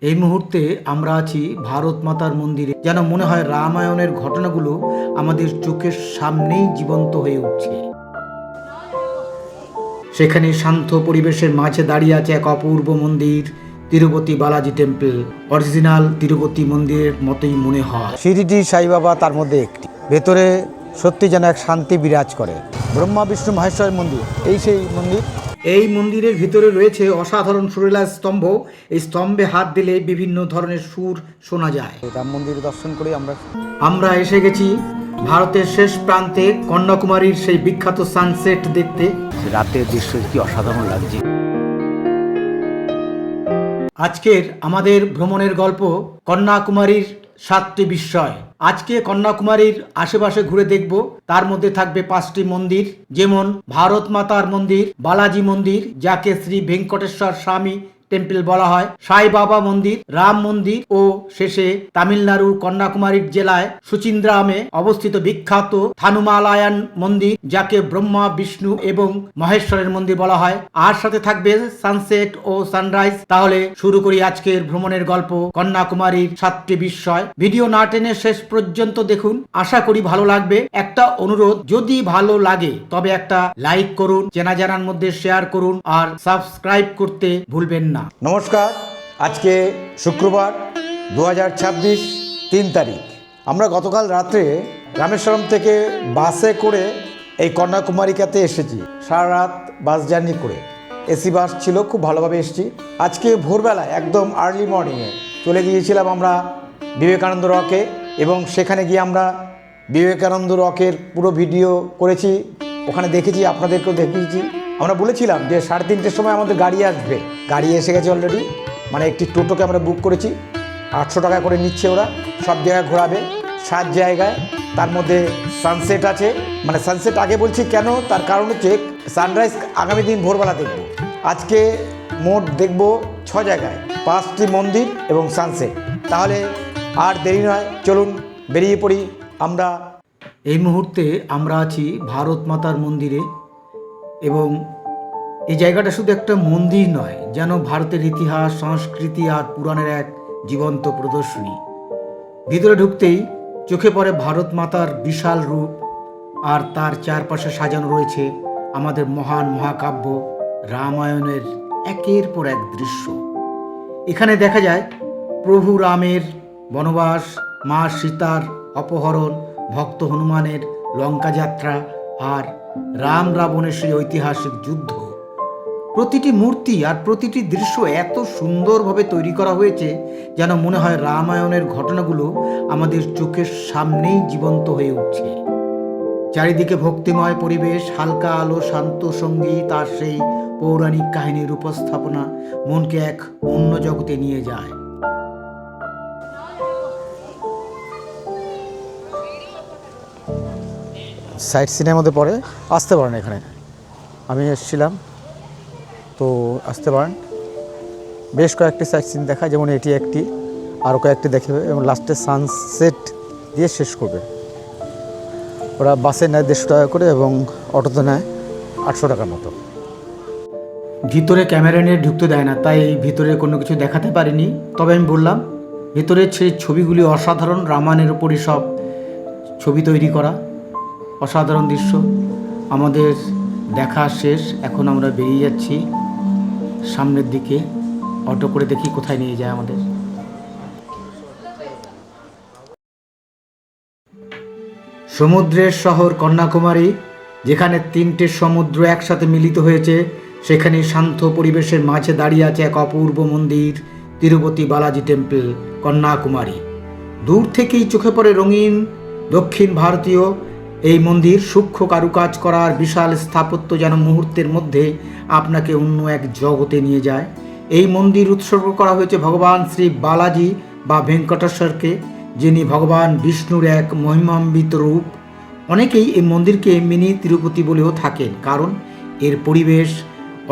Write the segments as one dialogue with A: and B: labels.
A: এই মুহূর্তে আমরা আছি ভারত মাতার মন্দিরে। যেন মনে হয় রামায়ণের ঘটনাগুলো আমাদের চোখের সামনেই জীবন্ত হয়ে উঠছে। সেখানে শান্ত পরিবেশের মাঝে দাঁড়িয়ে আছে এক অপূর্ব মন্দির, তিরুপতি বালাজি টেম্পল। অরিজিনাল তিরুপতি মন্দিরের মতোই মনে হয়।
B: শিরডি সাই বাবা তার মধ্যে একটি। ভেতরে সত্যি যেন এক শান্তি বিরাজ করে। ব্রহ্মা বিষ্ণু মহেশ্বরের মন্দির, এই সেই মন্দির।
A: এই মন্দিরের ভিতরে রয়েছে অসাধারণ সুরেলা স্তম্ভ। এই স্তম্ভে হাত দিলে বিভিন্ন ধরনের সুর শোনা যায়।
B: রাম মন্দির দর্শন করে
A: আমরা এসে গেছি ভারতের শেষ প্রান্তে কন্যাকুমারীর সেই বিখ্যাত সানসেট দেখতে।
B: রাতের দৃশ্য কি অসাধারণ লাগছে।
A: আজকের আমাদের ভ্রমণের গল্প কন্যাকুমারীর 7টি বিস্ময়। আজকে কন্যাকুমারীর আশেপাশে ঘুরে দেখব। তার মধ্যে থাকবে 5টি মন্দির, যেমন ভারত মাতার মন্দির, বালাজি মন্দির যাকে শ্রী ভেঙ্কটেশ্বর স্বামী টেম্পল বলা হয়, সাই বাবা মন্দির, রাম মন্দির ও শেষে তামিলনাড়ুর কন্যাকুমারীর জেলায় সুচিন্দ্রামে অবস্থিত বিখ্যাত থানুমালায়ান মন্দির যাকে ব্রহ্মা বিষ্ণু এবং মহেশ্বরের মন্দির বলা হয়। আর সাথে থাকবে সানসেট ও সানরাইজ। তাহলে শুরু করি আজকের ভ্রমণের গল্প কন্যাকুমারীর 7টি বিস্ময়। ভিডিও না টেনে শেষ পর্যন্ত দেখুন, আশা করি ভালো লাগবে। একটা অনুরোধ, যদি ভালো লাগে তবে একটা লাইক করুন, চেনা জানার মধ্যে শেয়ার করুন আর সাবস্ক্রাইব করতে ভুলবেন না।
B: নমস্কার। আজকে শুক্রবার 2026 3 তারিখ। আমরা গতকাল রাত্রে রামেশ্বরম থেকে বাসে করে এই কন্যাকুমারিকাতে এসেছি। সারা রাত বাস জার্নি করে, এসি বাস ছিল, খুব ভালোভাবে এসেছি। আজকে ভোরবেলায় একদম আর্লি মর্নিংয়ে চলে গিয়েছিলাম আমরা বিবেকানন্দ রকে, এবং সেখানে গিয়ে আমরা বিবেকানন্দ রকের পুরো ভিডিও করেছি। ওখানে দেখেছি, আপনাদেরকেও দেখিয়েছি। আমরা বলেছিলাম যে 3:30টার সময় আমাদের গাড়ি আসবে। গাড়ি এসে গেছে অলরেডি। মানে একটি টোটোকে আমরা বুক করেছি, 800 টাকা করে নিচ্ছে ওরা। সব জায়গায় ঘোরাবে, 7 জায়গায়। তার মধ্যে সানসেট আছে। মানে সানসেট আগে বলছি কেন, তার কারণ হচ্ছে সানরাইজ আগামী দিন ভোরবেলা দেখব। আজকে মোট দেখব 6 জায়গায়, 5টি মন্দির এবং সানসেট। তাহলে আর দেরি নয়, চলুন বেরিয়ে পড়ি আমরা।
A: এই মুহূর্তে আমরা আছি ভারত মাতার মন্দিরে, এবং এই জায়গাটা শুধু একটা মন্দির নয়, যেন ভারতের ইতিহাস, সংস্কৃতি আর পুরাণের এক জীবন্ত প্রদর্শনী। ভিতরে ঢুকতেই চোখে পড়ে ভারত মাতার বিশাল রূপ, আর তার চারপাশে সাজানো রয়েছে আমাদের মহান মহাকাব্য রামায়ণের একের পর এক দৃশ্য। এখানে দেখা যায় প্রভু রামের বনবাস, মা সীতার অপহরণ, ভক্ত হনুমানের লঙ্কা যাত্রা আর রাম রাবণের সেই ঐতিহাসিক যুদ্ধ। প্রতিটি মূর্তি আর প্রতিটি দৃশ্য এত সুন্দরভাবে তৈরি করা হয়েছে যেন মনে হয় রামায়ণের ঘটনাগুলো আমাদের চোখের সামনেই জীবন্ত হয়ে উঠছে। চারিদিকে ভক্তিময় পরিবেশ, হালকা আলো, শান্ত সঙ্গীত আর সেই পৌরাণিক কাহিনীর উপস্থাপনা মনকে এক অন্য জগতে নিয়ে যায়।
B: সাইট সিনের মধ্যে পড়ে, আসতে পারেন। এখানে আমি এসেছিলাম, তো আসতে পারেন। বেশ কয়েকটি সাইট সিন দেখায়, যেমন এটি একটি, আরও কয়েকটি দেখাবে, এবং লাস্টে সানসেট দিয়ে শেষ করবে। ওরা বাসে নেয় 150 টাকা করে এবং অটোতে নেয় 800 টাকার মতো।
A: ভিতরে ক্যামেরা নিয়ে ঢুকতে দেয় না, তাই ভিতরে কোনো কিছু দেখাতে পারিনি। তবে আমি বললাম, ভিতরের সেই ছবিগুলি অসাধারণ। রামায়ণের উপরই সব ছবি তৈরি করা, অসাধারণ দৃশ্য। আমাদের দেখা শেষ, এখন আমরা বেরিয়ে যাচ্ছি সামনের দিকে। অটো করে দেখি কোথায় নিয়ে যায় আমাদের। সমুদ্রের শহর কন্যাকুমারী, যেখানে 3টে সমুদ্র একসাথে মিলিত হয়েছে, সেখানে শান্ত পরিবেশের মাঝে দাঁড়িয়ে আছে এক অপূর্ব মন্দির, তিরুপতি বালাজি টেম্পল, কন্যাকুমারী। দূর থেকেই চোখে পড়ে রঙিন দক্ষিণ ভারতীয় এই মন্দির। সূক্ষ্ম কারুকাজ করার বিশাল স্থাপত্য যেন মুহূর্তের মধ্যে আপনাকে অন্য এক জগতে নিয়ে যায়। এই মন্দির উৎসর্গ করা হয়েছে ভগবান শ্রী বালাজি বা ভেঙ্কটেশ্বরকে, যিনি ভগবান বিষ্ণুর এক মহিমান্বিত রূপ। অনেকেই এই মন্দিরকে মিনি তিরুপতি বলেও থাকেন, কারণ এর পরিবেশ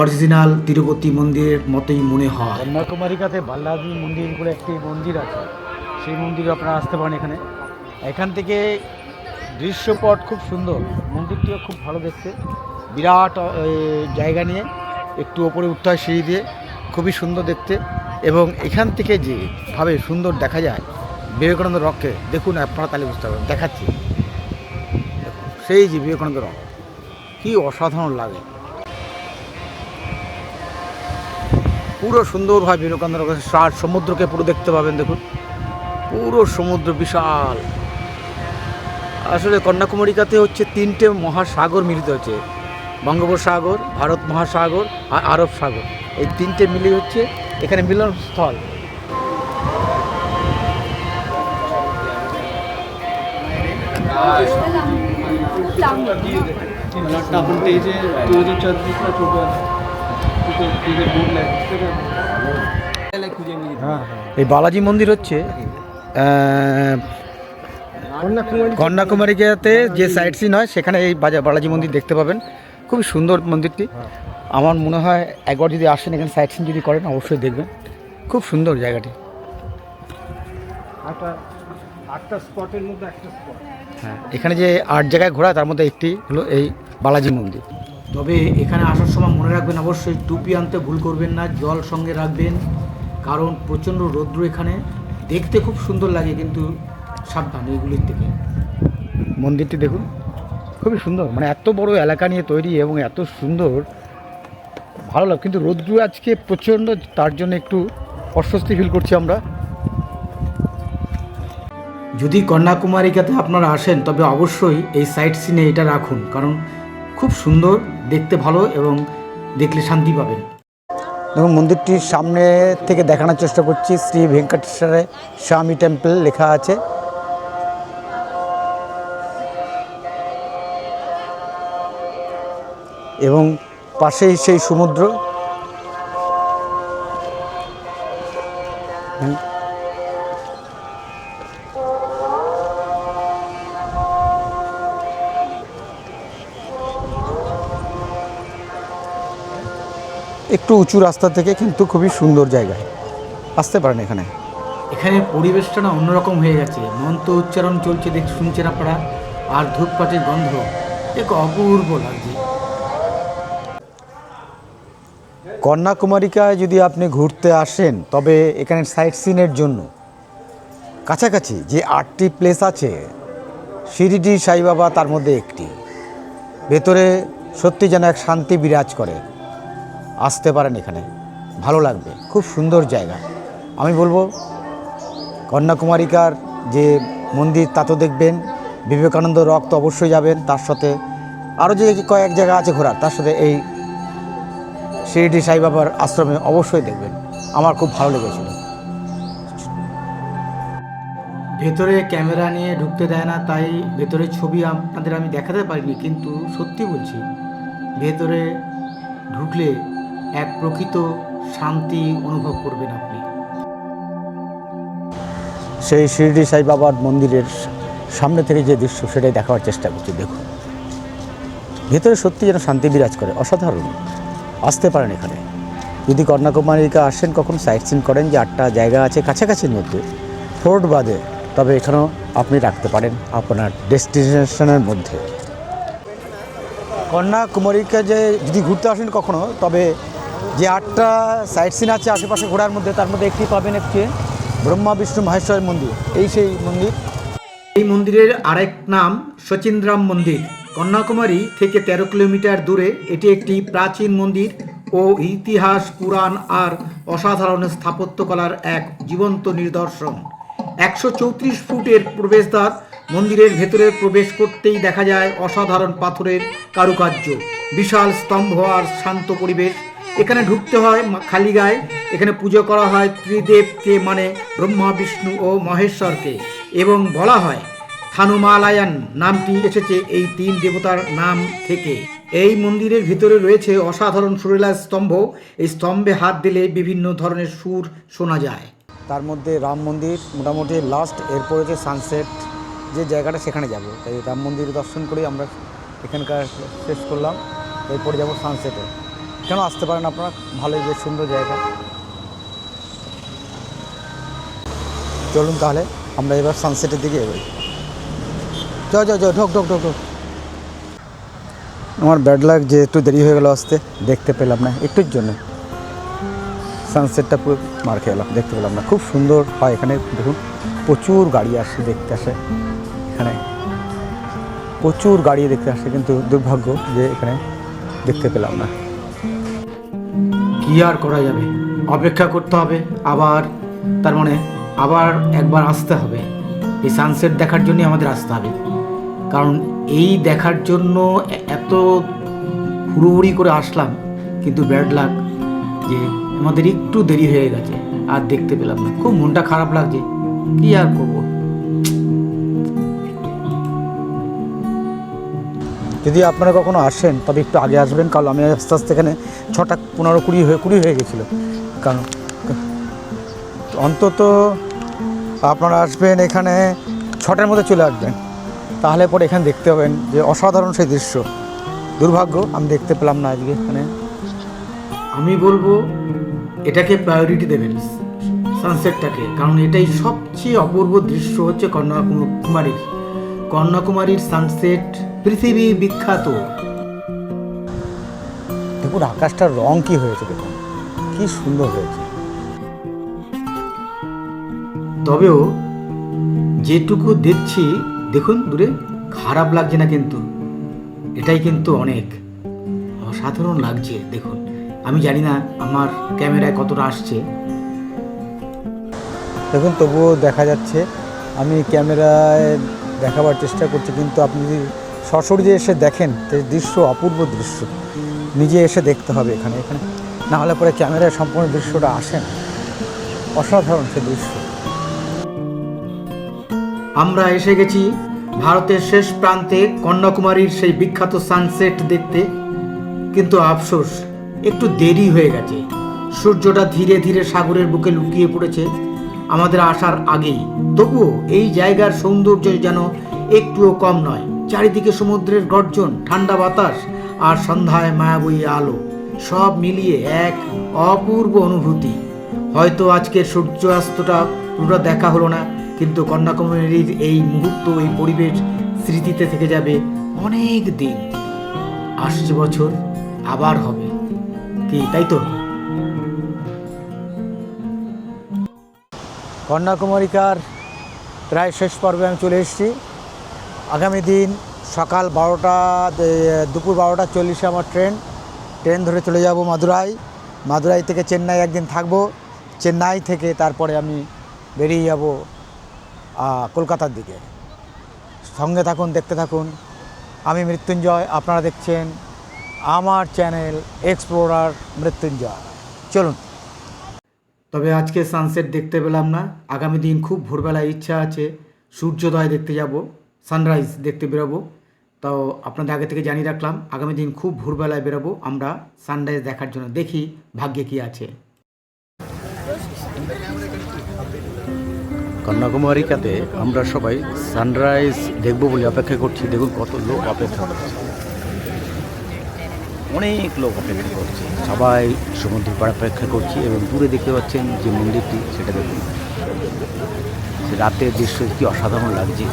A: অরিজিনাল তিরুপতি মন্দিরের মতোই মনে হয়।
C: কন্যাকুমারিকাতে বালাজি মন্দির বলে একটি মন্দির আছে, সেই মন্দিরে আপনারা আসতে পারেন। এখান থেকে দৃশ্যপট খুব সুন্দর, মন্দিরটিও খুব ভালো দেখতে। বিরাট জায়গা নিয়ে একটু ওপরে উঠতে হয় সিঁড়ি দিয়ে, খুবই সুন্দর দেখতে।
A: এবং এখান থেকে যেভাবে সুন্দর দেখা যায় বিবেকানন্দ রককে, দেখুন আপনারা তাহলে বুঝতে পারবেন, দেখাচ্ছি। দেখুন, সেই যে বিবেকানন্দ রক, কী অসাধারণ লাগে। পুরো সুন্দরভাবে বিবেকানন্দ রকের সার সমুদ্রকে পুরো দেখতে পাবেন। দেখুন পুরো সমুদ্র বিশাল। আসলে কন্যাকুমারিকাতে হচ্ছে 3টে মহাসাগর মিলিত হচ্ছে, বঙ্গোপসাগর, ভারত মহাসাগর আর আরব সাগর। এই 3টে মিলিয়ে হচ্ছে এখানে মিলনস্থল। এই বালাজি মন্দির হচ্ছে কন্যাকুমারিকাতে যে সাইট সিন হয় সেখানে এই বালাজি মন্দির দেখতে পাবেন। খুবই সুন্দর মন্দিরটি। আমার মনে হয় একবার যদি আসেন এখানে সাইট সিন যদি করেন অবশ্যই দেখবেন, খুব সুন্দর জায়গাটি। হ্যাঁ, এখানে যে 8 জায়গায় ঘোরা তার মধ্যে একটি হলো এই বালাজি মন্দির। তবে এখানে আসার সময় মনে রাখবেন অবশ্যই টুপি আনতে ভুল করবেন না, জল সঙ্গে রাখবেন, কারণ প্রচণ্ড রৌদ্র এখানে। দেখতে খুব সুন্দর লাগে কিন্তু সাবধান এইগুলির থেকে। মন্দিরটি দেখুন খুবই সুন্দর, মানে এত বড় এলাকা নিয়ে তৈরি এবং এত সুন্দর, ভালো লাগে। কিন্তু রৌদ্র আজকে প্রচণ্ড, তার জন্য একটু অস্বস্তি ফিল করছি আমরা। যদি কন্যাকুমারিকাতে আপনারা আসেন তবে অবশ্যই এই সাইট সিনে এটা রাখুন, কারণ খুব সুন্দর, দেখতে ভালো এবং দেখলে শান্তি পাবেন।
B: দেখুন মন্দিরটির সামনে থেকে দেখানোর চেষ্টা করছি। শ্রী ভেঙ্কটেশ্বর স্বামী টেম্পল লেখা আছে। এবং পাশেই সেই সমুদ্র। একটু উঁচু রাস্তা থেকে, কিন্তু খুবই সুন্দর জায়গায় আসতে পারেন এখানে।
A: এখানে পরিবেশটা না অন্যরকম হয়ে গেছে, মন্ত্র উচ্চারণ চলছে, শুনছেন আপনারা, আর ধূপকাঠির গন্ধ, এক অপূর্ব লাগছে।
B: কন্যাকুমারিকায় যদি আপনি ঘুরতে আসেন তবে এখানে সাইট সিনের জন্য কাছাকাছি যে 8টি প্লেস আছে, শিরডি সাইবাবা তার মধ্যে একটি। ভেতরে সত্যি যেন এক শান্তি বিরাজ করে। আসতে পারেন এখানে, ভালো লাগবে, খুব সুন্দর জায়গা। আমি বলবো কন্যাকুমারিকার যে মন্দির তা তো দেখবেন, বিবেকানন্দ রক তো অবশ্যই যাবেন, তার সাথে আরও যে কয়েক জায়গা আছে ঘোরার, তার সাথে এই শিরডি সাইবাবার আশ্রমে অবশ্যই দেখবেন। আমার খুব ভালো লেগেছিল।
A: ভেতরে ক্যামেরা নিয়ে ঢুকতে দেয় না, তাই ভেতরে ছবি আপনাদের আমি দেখাতে পারিনি, কিন্তু সত্যি বলছি ভেতরে ঢুকলে এক প্রকৃত শান্তি অনুভব করবেন আপনি।
B: সেই শিরডি সাইবাবার মন্দিরের সামনে থেকে যে দৃশ্য সেটাই দেখাবার চেষ্টা করছি। দেখুন ভেতরে সত্যি যেন শান্তি বিরাজ করে, অসাধারণ। আসতে পারেন এখানে। যদি কন্যাকুমারিকা আসেন, কখন সাইট সিন করেন, যে 8টা জায়গা আছে কাছাকাছির মধ্যে, ফোর্ট বাদে, তবে এখানেও আপনি রাখতে পারেন আপনার ডেস্টিনেশনের মধ্যে। কন্যাকুমারিকা যে যদি ঘুরতে আসেন কখনো, তবে যে 8টা সাইট সিন আছে আশেপাশে ঘোরার মধ্যে, তার মধ্যে একটি পাবেন একটি ব্রহ্মা বিষ্ণু মহেশ্বর মন্দির। সেই মন্দির।
A: এই মন্দিরের আরেক নাম শচীন্দ্রাম মন্দির। কন্যাকুমারী থেকে 13 কিলোমিটার দূরে এটি একটি প্রাচীন মন্দির ও ইতিহাস, পুরাণ আর অসাধারণ স্থাপত্যকলার এক জীবন্ত নিদর্শন। 134 ফুটের প্রবেশদ্বার। মন্দিরের ভেতরে প্রবেশ করতেই দেখা যায় অসাধারণ পাথরের কারুকার্য, বিশাল স্তম্ভ আর শান্ত পরিবেশ। এখানে ঢুকতে হয় খালি গায়ে। এখানে পুজো করা হয় ত্রিদেবকে, মানে ব্রহ্মা, বিষ্ণু ও মহেশ্বরকে, এবং বলা হয় থানুমালায়ান নামটি এসেছে এই 3 দেবতার নাম থেকে। এই মন্দিরের ভিতরে রয়েছে অসাধারণ সুরেলা স্তম্ভ। এই স্তম্ভে হাত দিলে বিভিন্ন ধরনের সুর শোনা যায়।
B: তার মধ্যে রাম মন্দির মোটামুটি লাস্ট, এরপরে যে সানসেট যে জায়গাটা সেখানে যাব। তাই রাম মন্দির দর্শন করেই আমরা এখানকার শেষ করলাম। এরপরে যাব সানসেটে। কেন আসতে পারেন আপনারা, ভালোই, বেশ সুন্দর জায়গা। চলুন তাহলে আমরা এবার সানসেটের দিকে এগোই। যাও ঢোক। আমার ব্যাড লাগ যে একটু দেরি হয়ে গেল আসতে, দেখতে পেলাম না একটুর জন্য। সানসেটটা পুরো মার খেয়ে এলাম, দেখতে পেলাম না। খুব সুন্দর হয় এখানে, দেখুন প্রচুর গাড়ি আসে দেখতে আসে এখানে, প্রচুর গাড়ি দেখতে আসে, কিন্তু দুর্ভাগ্য যে এখানে দেখতে পেলাম না।
A: কি আর করা যাবে, অপেক্ষা করতে হবে আবার, তার মানে আবার একবার আসতে হবে। এই সানসেট দেখার জন্যই আমাদের আসতে হবে, কারণ এই দেখার জন্য এত হুড়োহুড়ি করে আসলাম, কিন্তু ব্যাড লাক যে আমাদের একটু দেরি হয়ে গেছে, আর দেখতে পেলাম না। খুব মনটা খারাপ লাগছে, কি আর করব।
B: যদি আপনারা কখনো আসেন তবে একটু আগে আসবেন, কারণ আমি আস্তে আস্তে এখানে 6টা 15 20 হয়ে গেছিলো। কারণ অন্তত আপনারা আসবেন এখানে 6টার মধ্যে চলে আসবেন, তাহলে পরে এখানে দেখতে পাবেন যে অসাধারণ সেই দৃশ্য। দুর্ভাগ্য আমি দেখতে পেলাম না আজকে এখানে।
A: আমি বলবো এটাকে প্রায়োরিটি দেবেন, সানসেটটাকে, কারণ এটাই সবচেয়ে অপূর্ব দৃশ্য হচ্ছে কন্যাকুমারীর। কন্যাকুমারীর সানসেট পৃথিবী বিখ্যাত।
B: দেখুন আকাশটার রং কি হয়েছে, দেখুন কি সুন্দর হয়েছে।
A: তবেও যেটুকু দেখছি, দেখুন দূরে, খারাপ লাগছে না কিন্তু, এটাই কিন্তু অনেক অসাধারণ লাগছে। দেখুন, আমি জানি না আমার ক্যামেরায় কতটা আসছে।
B: দেখুন তবুও দেখা যাচ্ছে, আমি ক্যামেরায় দেখাবার চেষ্টা করছি, কিন্তু আপনি যদি সশরীরে এসে দেখেন দৃশ্য, অপূর্ব দৃশ্য, নিজে এসে দেখতে হবে এখানে। এখানে না হলে পরে ক্যামেরায় সম্পূর্ণ দৃশ্যটা আসে না। অসাধারণ সে দৃশ্য।
A: আমরা এসে গেছি ভারতের শেষ প্রান্তে কন্যাকুমারীর সেই বিখ্যাত সানসেট দেখতে, কিন্তু আফসোস একটু দেরি হয়ে গেছে। সূর্যটা ধীরে ধীরে সাগরের বুকে লুকিয়ে পড়েছে আমাদের আসার আগেই। তবুও এই জায়গার সৌন্দর্য যেন একটুও কম নয়। চারিদিকে সমুদ্রের গর্জন, ঠান্ডা বাতাস আর সন্ধ্যায় মায়াবী আলো, সব মিলিয়ে এক অপূর্ব অনুভূতি। হয়তো আজকের সূর্যাস্তটা পুরো দেখা হলো না, কিন্তু কন্যাকুমারীর এই মুহূর্ত, এই পরিবেশ স্মৃতিতে থেকে যাবে অনেক দিন। আসছে বছর আবার হবে, কি তাই তো?
B: কন্যাকুমারিকার প্রায় শেষ পর্বে আমি চলে এসেছি। আগামী দিন সকাল 12টা, দুপুর 12টা 40 আমার ট্রেন ধরে চলে যাব মাদুরাই থেকে চেন্নাই একদিন থাকব। চেন্নাই থেকে তারপরে আমি বেরিয়ে যাব কলকাতার দিকে। সঙ্গে থাকুন, দেখতে থাকুন। আমি মৃত্যুঞ্জয়, আপনারা দেখছেন আমার চ্যানেল এক্সপ্লোরার মৃত্যুঞ্জয়। চলুন।
A: তবে আজকে সানসেট দেখতে পেলাম না। আগামী দিন খুব ভোরবেলায় ইচ্ছা আছে সূর্যোদয় দেখতে যাব, সানরাইজ দেখতে বেরোবো। তো আপনাদের আগে থেকে জানিয়ে রাখলাম, আগামী দিন খুব ভোরবেলায় বেরোবো আমরা সানরাইজ দেখার জন্য। দেখি ভাগ্যে কি আছে।
C: কন্যাকুমারিকাতে আমরা সবাই সানরাইজ দেখব বলে অপেক্ষা করছি। দেখুন কত লোক অপেক্ষা করছে, অনেক লোক অপেক্ষা করছে, সবাই সমুদ্র পাড়ে অপেক্ষা করছি। এবং দূরে দেখতে পাচ্ছেন যে মন্দিরটি, সেটা দেখুন, রাতের দৃশ্য কি অসাধারণ লাগছে,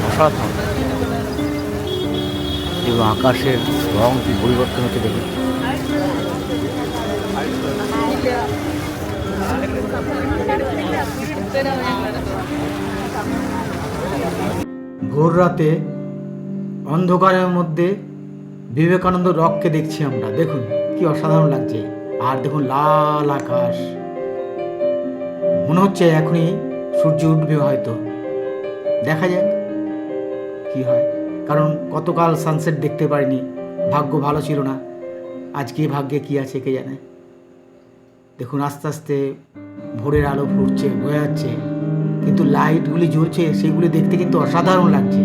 C: অসাধারণ। এবং আকাশের রং কি পরিবর্তন হচ্ছে দেখুন।
A: ভোর রাতে অন্ধকারের মধ্যে বিবেকানন্দ রককে দেখছি আমরা, দেখুন কি অসাধারণ লাগছে। আর দেখুন লাল আকাশ, মনে হচ্ছে এখনই সূর্য উঠবে হয়তো। দেখা যাক কি হয়, কারণ গতকাল সানসেট দেখতে পারিনি, ভাগ্য ভালো ছিল না। আজকে ভাগ্যে কি আছে কে জানে। দেখুন আস্তে আস্তে ভোরের আলো ফুটছে, বোঝা যাচ্ছে, কিন্তু লাইটগুলি জ্বলছে, সেগুলি দেখতে কিন্তু অসাধারণ লাগছে।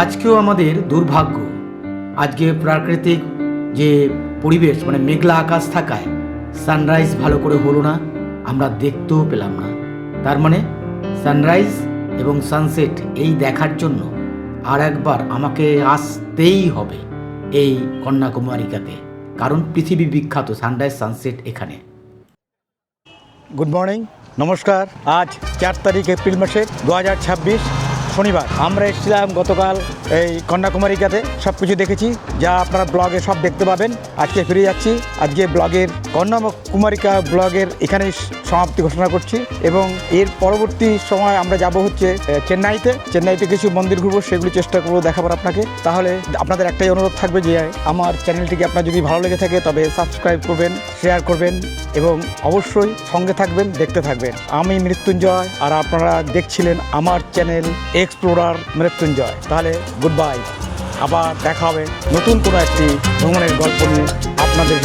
A: আজকেও আমাদের দুর্ভাগ্য, আজকে প্রাকৃতিক যে পরিবেশ মানে মেঘলা আকাশ থাকায় সানরাইজ ভালো করে হলো না, আমরা দেখতেও পেলাম না। তার মানে সানরাইজ এবং সানসেট এই দেখার জন্য আর একবার আমাকে আসতেই হবে এই কন্যাকুমারিকাতে, কারণ পৃথিবী বিখ্যাত সানরাইজ সানসেট এখানে।
B: গুড মর্নিং, নমস্কার। আজ 4 তারিখ এপ্রিল মাসের 2026 শনিবার। আমরা এসেছিলাম গতকাল এই কন্যাকুমারিকাতে, সব কিছু দেখেছি যা আপনারা ব্লগে সব দেখতে পাবেন। আজকে ফিরে যাচ্ছি, আজকে ব্লগের কন্যাকুমারিকা ব্লগের এখানেই সমাপ্তি ঘোষণা করছি এবং এর পরবর্তী সময় আমরা যাব হচ্ছে চেন্নাইতে কিছু মন্দির ঘুরবো, সেগুলি চেষ্টা করবো দেখাবার আপনাকে। তাহলে আপনাদের একটাই অনুরোধ থাকবে যে আমার চ্যানেলটিকে আপনার যদি ভালো লেগে থাকে তবে সাবস্ক্রাইব করবেন, শেয়ার করবেন এবং অবশ্যই সঙ্গে থাকবেন, দেখতে থাকবেন। আমি মৃত্যুঞ্জয় আর আপনারা দেখছিলেন আমার চ্যানেল এক্সপ্লোরার মৃত্যুঞ্জয়। তাহলে গুড বাই, আবার দেখা হবে নতুন কোনো একটি ভ্রমণের গল্প নিয়ে আপনাদের